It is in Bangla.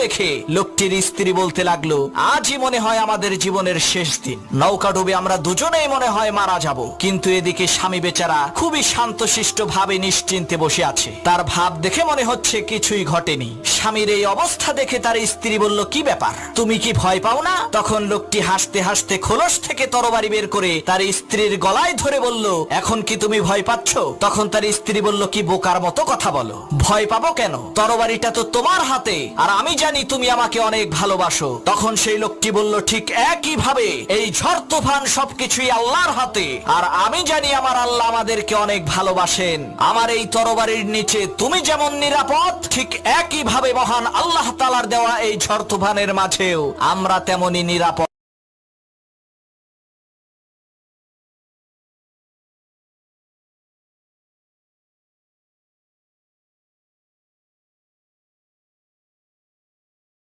দেখে লোকটির স্ত্রী বলতে লাগলো, আজই মনে হয় আমাদের জীবনের শেষ দিন। নৌকা ডুবে আমরা দুজনেই মনে হয় মারা যাব। কিন্তু এদিকে স্বামী বেচারা খুবই শান্তশিষ্ট ভাবে নিশ্চিন্তে বসে আছে। তার ভাব দেখে মনে হচ্ছে কিছুই ঘটেনি। স্বামীর এই অবস্থা দেখে তার স্ত্রী বলল, কি ব্যাপার, তুমি কি ভয় পাও না? তখন লোকটি হাসতে হাসতে খোলস থেকে তরবারি বের করে তার স্ত্রীর গলায় ধরে বলল, এখন কি তুমি ভয় পাচ্ছ? তখন তার স্ত্রী বলল, কি বোকার মতো কথা বলো, ভয় পাবো কেন? তরবারিটা তো তোমার হাতে, আর আমি জানি তুমি আমাকে অনেক ভালোবাসো। তখন সেই লোকটি বলল, ঠিক একই ভাবে এই ঝড় তুফান সবকিছুই আল্লাহর হাতে, আর আমি জানি আমার আল্লাহ আমাদেরকে অনেক ভালোবাসেন। আমার এই তরবারির নিচে তুমি যেমন নিরাপদ, ঠিক একই ভাবে মহান আল্লাহ তাআলার দেওয়া এই ঝড় তুফানের মাঝেও আমরা তেমনি নিরাপদ।